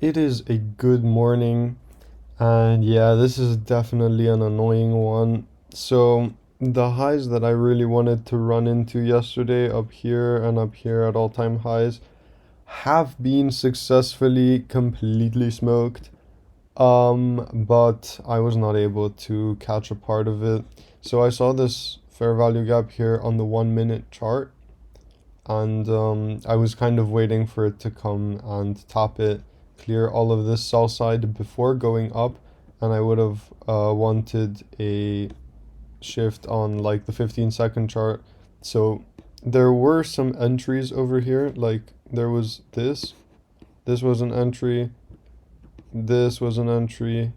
It is a good morning, and yeah, this is definitely an annoying one. So, the highs that I really wanted to run into yesterday, up here and up here at all-time highs, have been successfully completely smoked. But I was not able to catch a part of it. So I saw this fair value gap here on the 1 minute chart, and I was kind of waiting for it to come and tap it, clear all of this sell side before going up, and I would have wanted a shift on like the 15-second chart. So there were some entries over here, like there was this was an entry, this was an entry,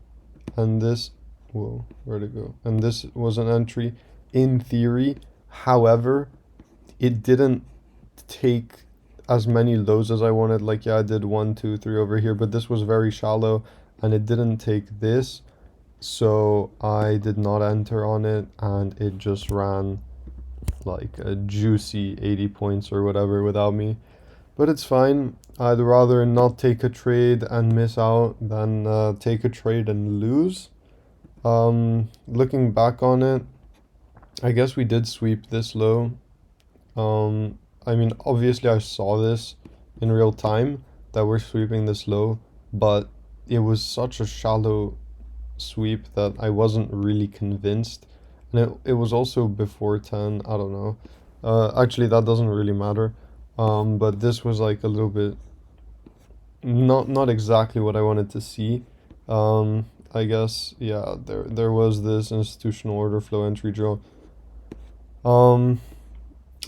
and this, whoa, where'd it go? And this was an entry in theory. However, it didn't take as many lows as I wanted. Like, yeah, I did one, two, three over here, but this was very shallow and it didn't take this. So I did not enter on it and it just ran like a juicy 80 points or whatever without me. But it's fine. I'd rather not take a trade and miss out than take a trade and lose. Looking back on it, I guess we did sweep this low. I mean, obviously, I saw this in real time that we're sweeping this low, but it was such a shallow sweep that I wasn't really convinced. And it was also before 10, I don't know. Actually, that doesn't really matter. But this was like a little bit not exactly what I wanted to see. I guess yeah, there was this institutional order flow entry drill. Um,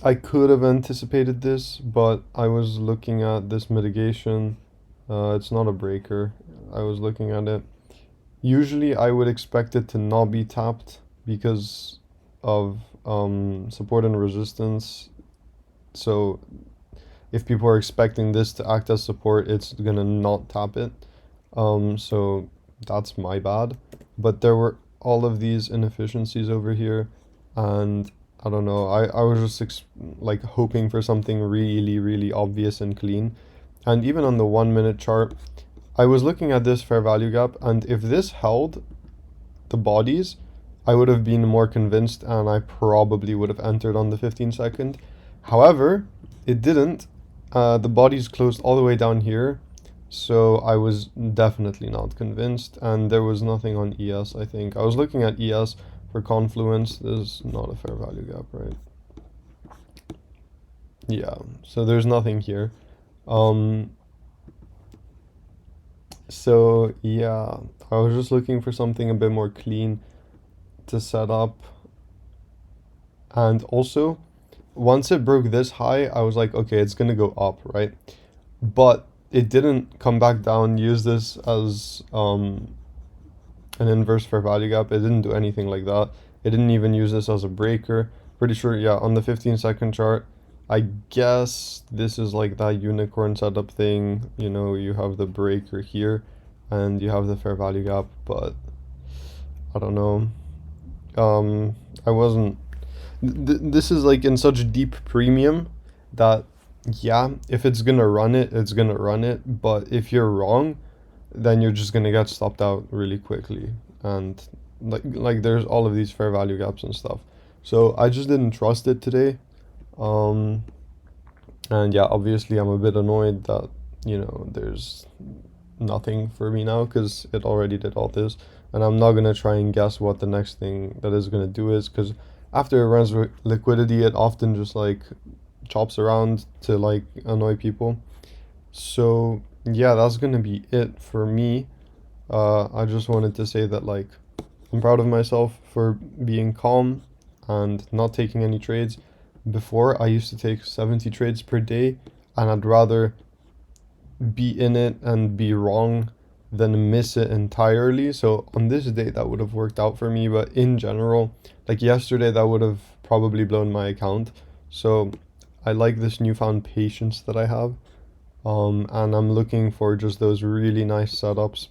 I could have anticipated this, but I was looking at this mitigation. It's not a breaker. I was looking at it. Usually, I would expect it to not be tapped because of support and resistance. So, if people are expecting this to act as support, it's gonna not tap it. So that's my bad. But there were all of these inefficiencies over here, and I don't know. I was just like hoping for something really, really obvious and clean. And even on the 1 minute chart, I was looking at this fair value gap, and if this held the bodies, I would have been more convinced, and I probably would have entered on the 15 second. However, it didn't. The bodies closed all the way down here, so I was definitely not convinced, and there was nothing on ES, I think. I was looking at ES for confluence. There's not a fair value gap, right? Yeah, so there's nothing here. Um, so yeah, I was just looking for something a bit more clean to set up. And also, once it broke this high, I was like, okay, it's gonna go up, right? But it didn't come back down, use this as an inverse fair value gap. It didn't do anything like that. It didn't even use this as a breaker. Pretty sure, yeah, on the 15 second chart, I guess this is like that unicorn setup thing. You know, you have the breaker here and you have the fair value gap, but I don't know. I wasn't. This is like in such deep premium that, yeah, if it's gonna run it, it's gonna run it. But if you're wrong, then you're just gonna get stopped out really quickly. And like there's all of these fair value gaps and stuff. So I just didn't trust it today. Um, and yeah, obviously I'm a bit annoyed that, there's nothing for me now because it already did all this. And I'm not gonna try and guess what the next thing that is gonna do is, because after it runs liquidity, it often just like chops around to like annoy people. So yeah, that's gonna be it for me. I just wanted to say that like I'm proud of myself for being calm and not taking any trades. Before I used to take 70 trades per day, and I'd rather be in it and be wrong than miss it entirely. So on this day that would have worked out for me, but in general, like yesterday that would have probably blown my account. So I like this newfound patience that I have. And I'm looking for just those really nice setups.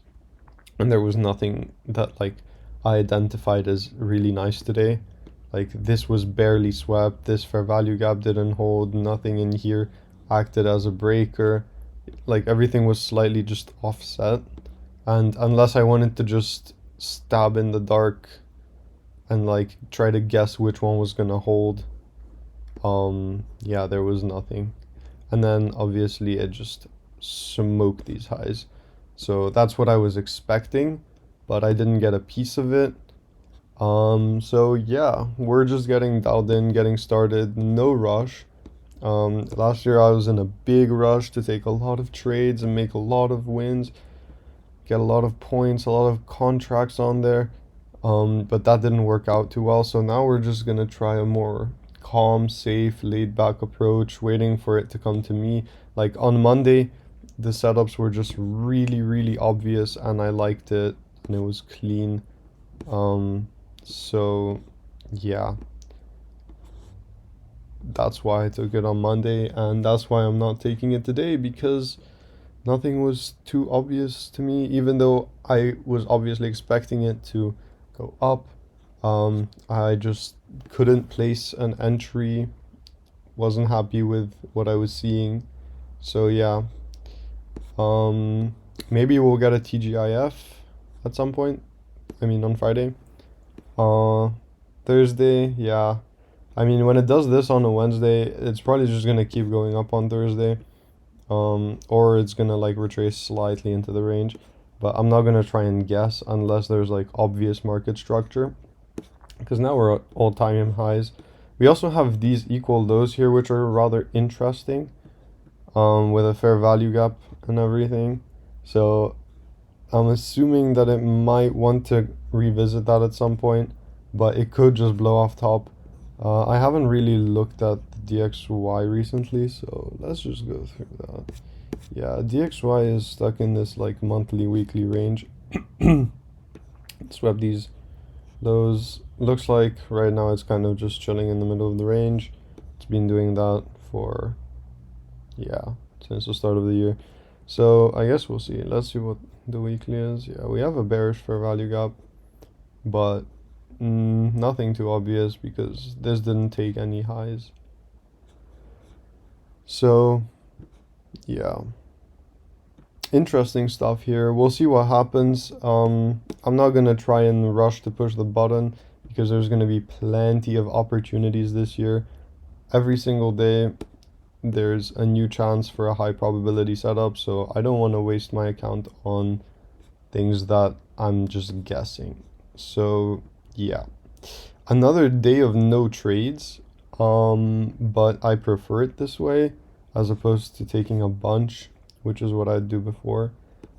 And there was nothing that like I identified as really nice today. Like this was barely swept. This fair value gap didn't hold. Nothing in here acted as a breaker. like everything was slightly just offset. And unless I wanted to just stab in the dark and like try to guess which one was gonna hold, yeah, there was nothing. And then obviously it just smoked these highs. So that's what I was expecting, but I didn't get a piece of it. So yeah, we're just getting dialed in, getting started, no rush. Last year I was in a big rush to take a lot of trades and make a lot of wins, get a lot of points, a lot of contracts on there. But that didn't work out too well. So now we're just gonna try a more calm, safe, laid back approach, waiting for it to come to me. Like on Monday, the setups were just really, really obvious and I liked it and it was clean. So yeah, that's why I took it on Monday and that's why I'm not taking it today because nothing was too obvious to me, even though I was obviously expecting it to go up. I just couldn't place an entry, wasn't happy with what I was seeing. So yeah, um, maybe we'll get a TGIF at some point. I mean, on Friday. Uh, Thursday, yeah. I mean, when it does this on a Wednesday, it's probably just gonna keep going up on Thursday. Or it's gonna like retrace slightly into the range, but I'm not gonna try and guess unless there's like obvious market structure, because now we're at all-time highs. We also have these equal lows here, which are rather interesting, with a fair value gap and everything. So I'm assuming that it might want to revisit that at some point, but it could just blow off top. I haven't really looked at the DXY recently, so let's just go through that. Yeah, DXY is stuck in this like monthly, weekly range. Swept these lows. Looks like right now it's kind of just chilling in the middle of the range. It's been doing that for, yeah, since the start of the year. So I guess we'll see. Let's see what the weekly is. Yeah, we have a bearish fair value gap, but nothing too obvious because this didn't take any highs. So yeah, interesting stuff here. We'll see what happens. I'm not gonna try and rush to push the button because there's gonna be plenty of opportunities this year. Every single day there's a new chance for a high probability setup, so I don't want to waste my account on things that I'm just guessing. So yeah, another day of no trades, but I prefer it this way as opposed to taking a bunch, which is what I'd do before.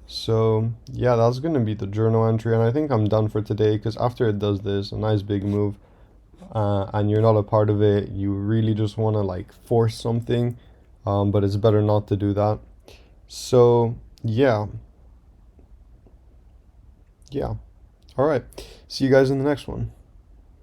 So yeah, that's gonna be the journal entry, and I think I'm done for today because after it does this, a nice big move, and you're not a part of it, you really just want to like force something, but it's better not to do that. So yeah, yeah. All right. See you guys in the next one.